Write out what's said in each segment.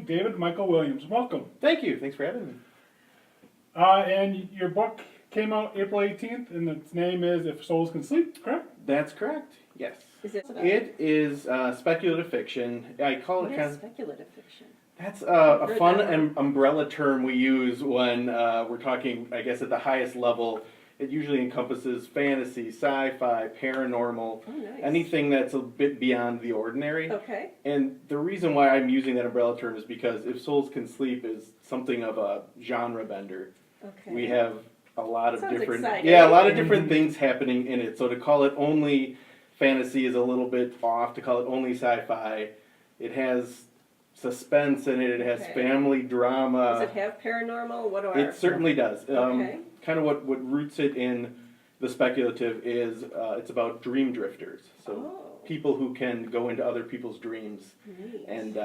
interviewing David Michael Williams. Welcome. Thank you. Thanks for having me. And your book came out April 18th, and its name is If Souls Can Sleep, correct? That's correct. Yes. Is it? It is speculative fiction. I call What it is kind of. speculative fiction? That's I've a heard fun that one. umbrella term we use when we're talking, I guess, at the highest level. It usually encompasses fantasy, sci-fi, paranormal, Oh, nice. anything that's a bit beyond the ordinary. Okay. And the reason why I'm using that umbrella term is because If Souls Can Sleep is something of a genre bender. Okay. We have a lot of Sounds different, exciting. yeah, a lot of different things happening in it. So to call it only fantasy is a little bit off. To call it only sci-fi, it has suspense in it. It has Okay. family Does drama. it have paranormal? What are? It certainly does. Okay. Kind of what roots it in the speculative is it's about dream drifters. So Oh. people who can go into other people's dreams Neat. and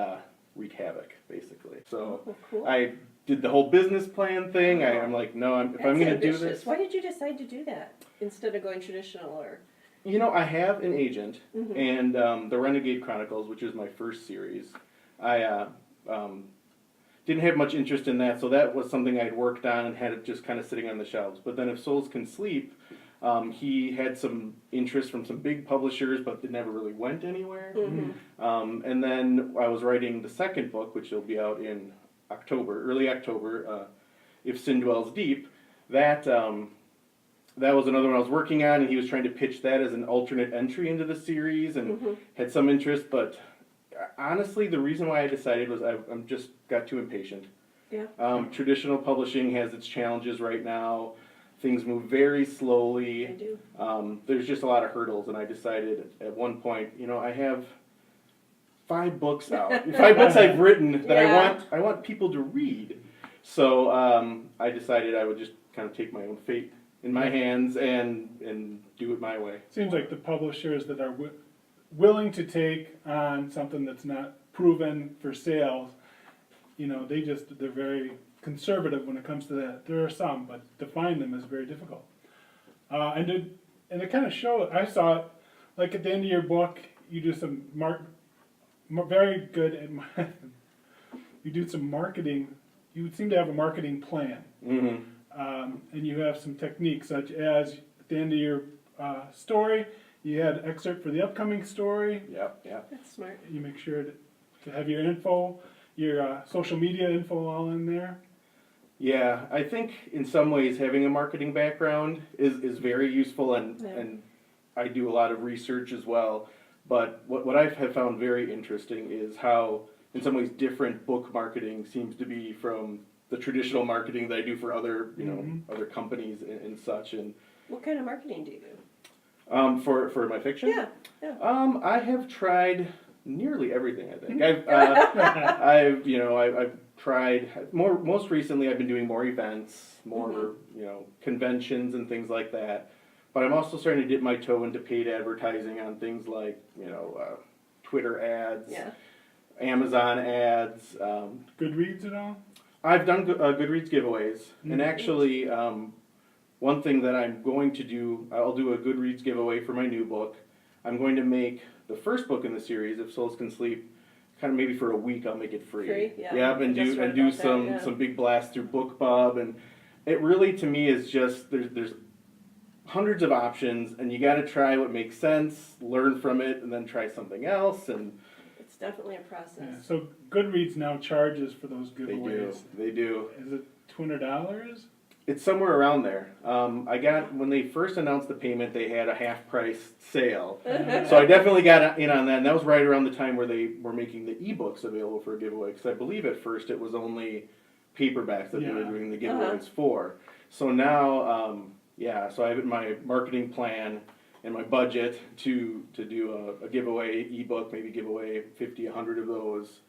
wreak havoc, basically. So Oh, cool. I did the whole business plan thing. I'm like, no, if I'm That's going to do ambitious. this. Why did you decide to do that instead of going traditional or? You know, I have an agent, Mhm. and the Renegade Chronicles, which is my first series, I didn't have much interest in that, so that was something I'd worked on and had it just kind of sitting on the shelves. But then If Souls Can Sleep, he had some interest from some big publishers, but it never really went anywhere. Mhm. And then I was writing the second book, which will be out in October, early October, If Sin Dwells Deep. That was another one I was working on, and he was trying to pitch that as an alternate entry into the series, and Mhm. had some interest. But honestly, the reason why I decided was I'm just got too impatient. Yeah. Traditional publishing has its challenges right now. Things move very I slowly. do. There's just a lot of hurdles, and I decided at one point, I have 5 books out, 5 books I've written that Yeah. I want people to read. So I decided I would just kind of take my own fate in my hands and do it my way. Seems like the publishers that are willing to take on something that's not proven for sales, they're very conservative when it comes to that. There are some, but to find them is very difficult. And it kind of showed, I saw it, like at the end of your book, you do some very good, you do some marketing, you seem to have a marketing plan. Mm-hmm. And you have some techniques, such as at the end of your story, you had an excerpt for the upcoming story. Yep. That's smart. You make sure to have your info, your social media info all in there. Yeah, I think in some ways having a marketing background is very useful, and Yeah. and I do a lot of research as well. But what I have found very interesting is how, in some ways, different book marketing seems to be from the traditional marketing that I do for other, other companies and such. And What kind of marketing do you do? for my fiction, Yeah. I have tried nearly everything. I think I've tried more. Most recently, I've been doing more events, more conventions and things like that. But I'm also starting to dip my toe into paid advertising on things like Twitter ads, Yeah. Amazon ads. Goodreads at all? I've done Goodreads giveaways, and actually, one thing that I'm going to do, I'll do a Goodreads giveaway for my new book. I'm going to make the first book in the series, If Souls Can Sleep, kind of maybe for a week. I'll make it free. Free, yeah. Yep, and I just do read and do about that, some yeah. some big blasts through BookBub, and it really to me is just there's hundreds of options, and you got to try what makes sense, learn from it, and then try something else, and It's definitely a process. Yeah, so Goodreads now charges for those they do. giveaways. They do. Is it $200? It's somewhere around there. I got, when they first announced the payment, they had a half price sale. So I definitely got in on that, and that was right around the time where they were making the ebooks available for a giveaway, because I believe at first it was only paperbacks that they were Yeah. doing the giveaways for. So now, so I have it in my marketing plan and my budget to do a giveaway ebook, maybe give away 50, 100 of those.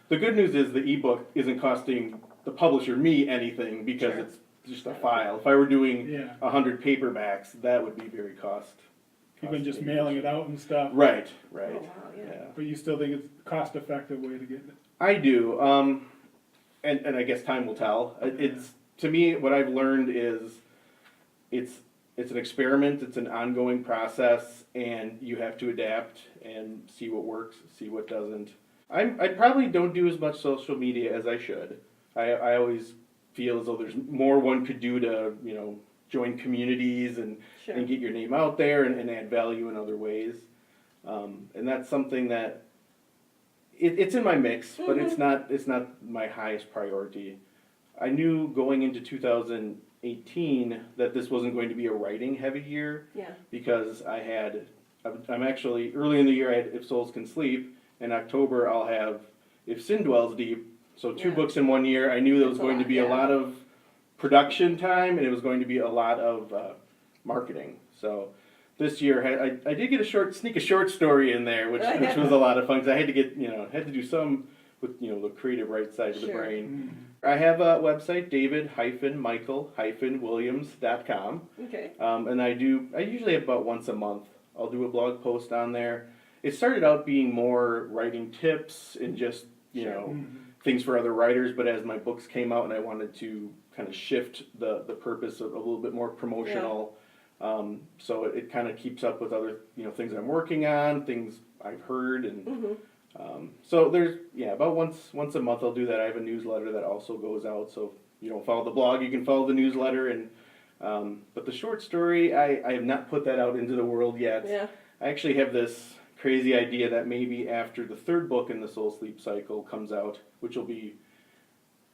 The good news is the ebook isn't costing the publisher me anything, because Sure. it's just a file. If I were doing Yeah. 100 paperbacks, that would be very Even just cost-efficient. mailing it out and stuff. Right. Oh, wow, yeah. But you still think it's a cost-effective way to get it? I do, and I guess time will tell. It's, to me, what I've learned is it's an experiment. It's an ongoing process, and you have to adapt and see what works, see what doesn't. I probably don't do as much social media as I should. I always feel as though there's more one could do to, join communities and Sure. get your name out there and add value in other ways. And that's something that it's in my mix, but it's not my highest priority. I knew going into 2018 that this wasn't going to be a writing heavy year Yeah. because I'm actually early in the year I had If Souls Can Sleep. In October I'll have If Sin Dwells Deep. So 2 Yeah. books in 1 year. I knew there was That's a going to lot, be a yeah. lot of production time and it was going to be a lot of marketing. So this year I did sneak a short story in there, which was a lot of fun because I had to had to do some with the creative right side of the Sure. brain. I have a website, david-michael-williams.com. Okay. And I usually have about once a month, I'll do a blog post on there. It started out being more writing tips and just, things for other writers, but as my books came out and I wanted to kind of shift the purpose of a little bit more promotional, so it kind of keeps up with other, things I'm working on, things I've heard, and so there's, about once a month I'll do that. I have a newsletter that also goes out, so if you don't follow the blog, you can follow the newsletter, and but the short story, I have not put that out into the world yet. Yeah. I actually have this crazy idea that maybe after the 3rd book in the Soul Sleep cycle comes out, which will be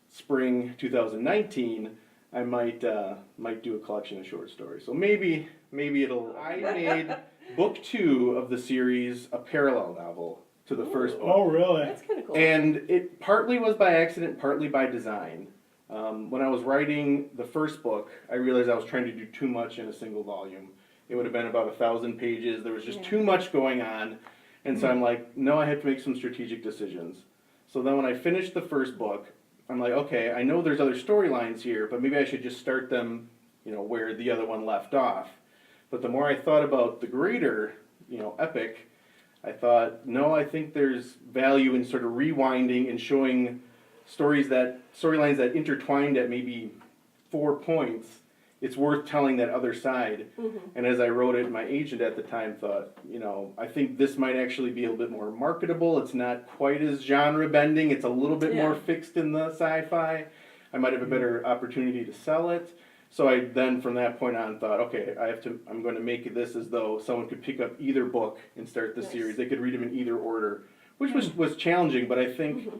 spring 2019, I might do a collection of short stories. So maybe it'll. I made book 2 of the series a parallel novel to the first book. Oh, really? That's kind of cool. And it partly was by accident, partly by design. When I was writing the first book, I realized I was trying to do too much in a single volume. It would have been about 1,000 pages. There was just too much going on. And so I'm like, no, I have to make some strategic decisions. So then when I finished the first book, I'm like, okay, I know there's other storylines here, but maybe I should just start them, where the other one left off. But the more I thought about the greater, epic, I thought, no, I think there's value in sort of rewinding and showing storylines that intertwined at maybe 4 points. It's worth telling that other side. And as I wrote it, my agent at the time thought, I think this might actually be a little bit more marketable. It's not quite as genre bending. It's a little bit more fixed in the sci-fi. I might have a better opportunity to sell it. So I then, from that point on, thought, okay, I'm going to make this as though someone could pick up either book and start the series. They could read them in either order, which was challenging, but I think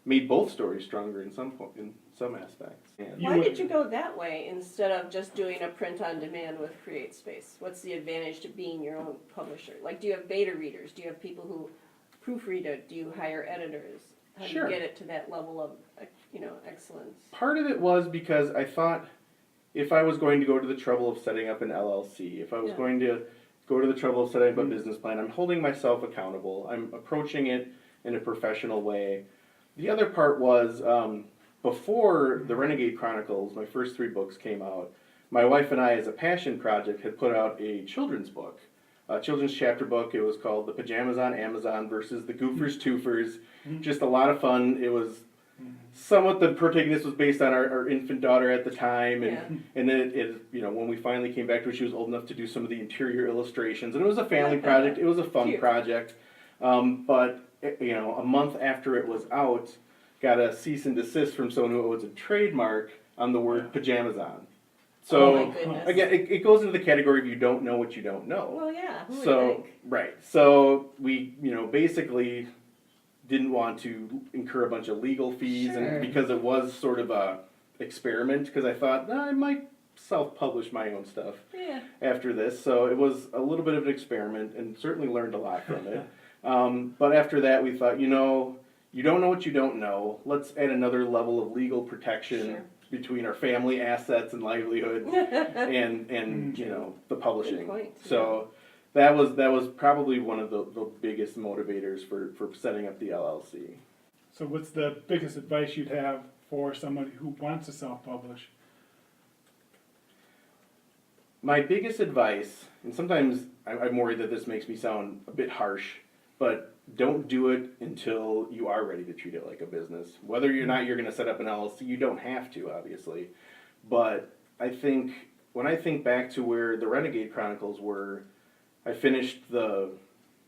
made both stories stronger in some aspects. Why did you go that way instead of just doing a print on demand with CreateSpace? What's the advantage to being your own publisher? Like, do you have beta readers? Do you have people who proofread it? Do you hire editors? How do Sure. you get it to that level of, excellence? Part of it was because I thought if I was going to go to the trouble of setting up an LLC, if I was going to go to the trouble of setting up a business plan, I'm holding myself accountable. I'm approaching it in a professional way. The other part was, before the Renegade Chronicles, my first 3 books came out, my wife and I, as a passion project, had put out a children's book, a children's chapter book. It was called The Pajamas on Amazon versus the Goofers Twofers. Just a lot of fun. It was somewhat, the protagonist was based on our infant daughter at the time, and then it when we finally came back to it, she was old enough to do some of the interior illustrations, and it was a family project. It was a fun project, but a month after it was out, got a cease and desist from someone who owns a trademark on the word pajamas on. So Oh my goodness. again, it goes into the category of you don't know what you don't know. Well, yeah. Who would So think? right, so we basically didn't want to incur a bunch of legal fees, Sure. and because it was sort of a experiment, because I thought I might self-publish my own stuff Yeah. after this. So it was a little bit of an experiment, and certainly learned a lot from it. But after that, we thought, you don't know what you don't know. Let's add another level of legal protection Sure. between our family assets and livelihood and the publishing. Good point, So that was probably one of the biggest motivators for setting up the LLC. So what's the biggest advice you'd have for somebody who wants to self-publish? My biggest advice, and sometimes I'm worried that this makes me sound a bit harsh, but don't do it until you are ready to treat it like a business. Whether or not you're going to set up an LLC, you don't have to, obviously. But I think, when I think back to where the Renegade Chronicles were, I finished the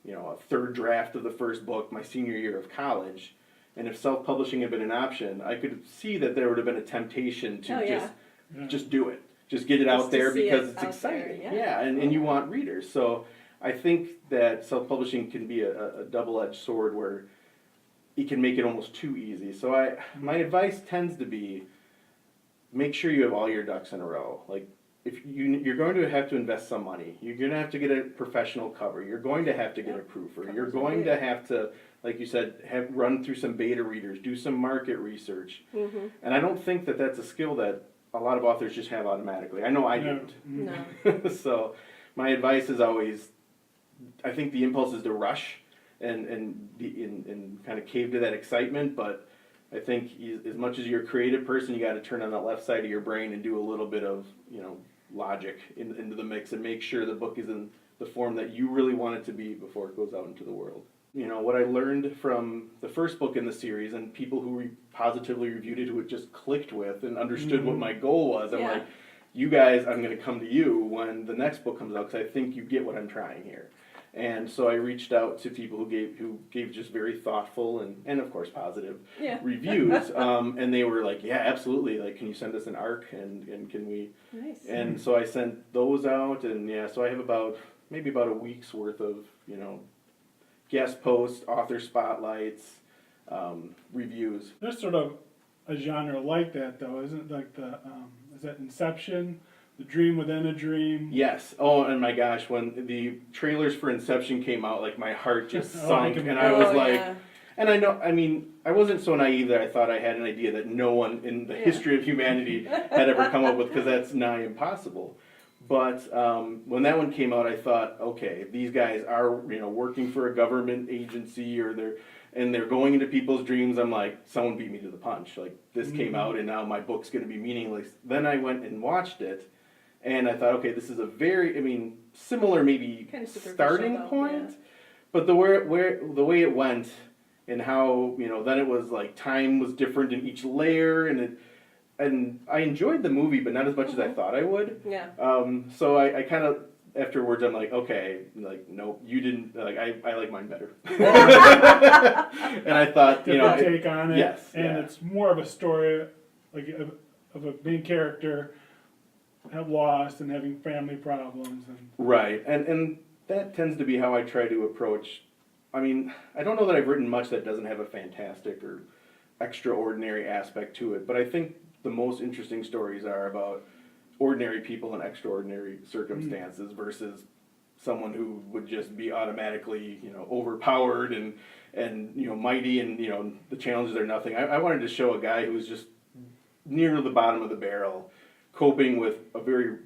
a third draft of the first book my senior year of college. And if self-publishing had been an option, I could see that there would have been a temptation to Oh, yeah. just do it. Just get it Just out to there see because it it's out exciting. there, yeah. And you want readers. So I think that self-publishing can be a double-edged sword where it can make it almost too easy. So my advice tends to be, make sure you have all your ducks in a row. Like, if you're going to have to invest some money, you're going to have to get a professional cover. You're going to have to get a proofer. You're going to have to, like you said, run through some beta readers, do some market research. Mm-hmm. And I don't think that that's a skill that a lot of authors just have automatically. I know I No. didn't. No. So my advice is always, I think the impulse is to rush and kind of cave to that excitement, but I think as much as you're a creative person, you got to turn on the left side of your brain and do a little bit of, logic into the mix and make sure the book is in the form that you really want it to be before it goes out into the world. What I learned from the first book in the series and people who positively reviewed it, who it just clicked with and understood what my goal was, I'm Yeah. like, you guys, I'm going to come to you when the next book comes out because I think you get what I'm trying here. And so I reached out to people who gave just very thoughtful and of course positive Yeah. reviews, and they were like, yeah, absolutely, like, can you send us an arc and can we? Nice. And so I sent those out, and so I have maybe about a week's worth of guest posts, author spotlights, reviews. There's sort of a genre like that, though, isn't it? Like is that Inception? The Dream Within a Dream? Yes. Oh, and my gosh, when the trailers for Inception came out, like my heart just Oh, sunk, I can and I was Oh, like, yeah. and I wasn't so naive that I thought I had an idea that no one in the history of humanity had ever come up with, because that's nigh impossible. But when that one came out, I thought, okay, these guys are working for a government agency, or they're going into people's dreams. I'm like, someone beat me to the punch. Like, this came out, and now my book's going to be meaningless. Then I went and watched it, and I thought, okay, this is a very, similar maybe Kind of superficial, starting though, point, yeah. but the way it went, and how then it was like time was different in each layer, and I enjoyed the movie, but not as much as I thought I would. Yeah. So I kind of, afterwards, I'm like, okay, like, nope, you didn't, like, I like mine better. And I thought, Different take on it. yes, And yeah. it's more of a story like of a main character have lost and having family problems. Right, and that tends to be how I try to approach. I don't know that I've written much that doesn't have a fantastic or extraordinary aspect to it, but I think the most interesting stories are about ordinary people in extraordinary circumstances versus someone who would just be automatically, overpowered and mighty, and the challenges are nothing. I wanted to show a guy who was just near the bottom of the barrel, coping with a very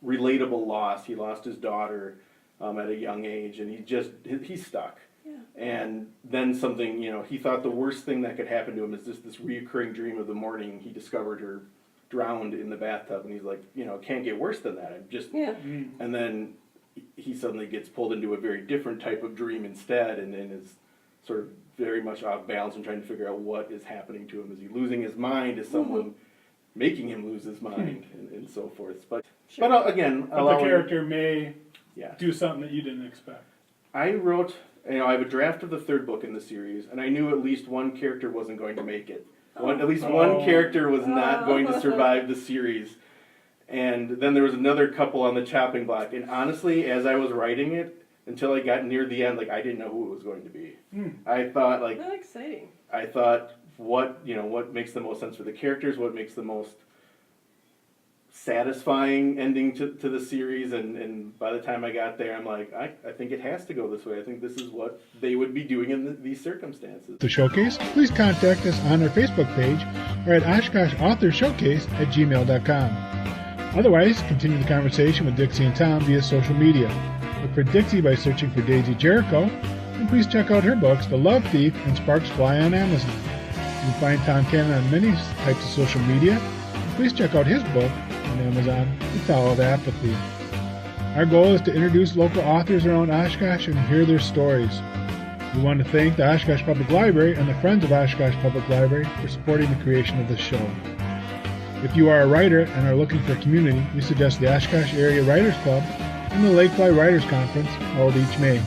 relatable loss. He lost his daughter at a young age, and he's stuck. Yeah. And then something, he thought the worst thing that could happen to him is this reoccurring dream of the morning he discovered her drowned in the bathtub, and he's like, it can't get worse than that. Yeah. And then he suddenly gets pulled into a very different type of dream instead, and then is sort of very much off balance and trying to figure out what is happening to him. Is he losing his mind? Is someone making him lose his mind, and so forth? But Sure. but again, But the character may yeah. do something that you didn't expect. I wrote, I have a draft of the third book in the series, and I knew at least one character wasn't going to make it. At least one character was not going to survive the series. And then there was another couple on the chopping block. And honestly, as I was writing it, until I got near the end, like, I didn't know who it was going to be. I thought, like, How exciting. what makes the most sense for the characters, what makes the most satisfying ending to the series, and by the time I got there, I'm like, I think it has to go this way. I think this is what they would be doing in these circumstances. The Showcase, please contact us on our Facebook page or at OshkoshAuthorShowcase@gmail.com. Otherwise, continue the conversation with Dixie and Tom via social media. Look for Dixie by searching for Daisy Jericho, and please check out her books, The Love Thief and Sparks Fly, on Amazon. You can find Tom Cannon on many types of social media, and please check out his book on Amazon, The Towel of Apathy. Our goal is to introduce local authors around Oshkosh and hear their stories. We want to thank the Oshkosh Public Library and the Friends of Oshkosh Public Library for supporting the creation of this show. If you are a writer and are looking for a community, we suggest the Oshkosh Area Writers Club and the Lakefly Writers Conference, held each May.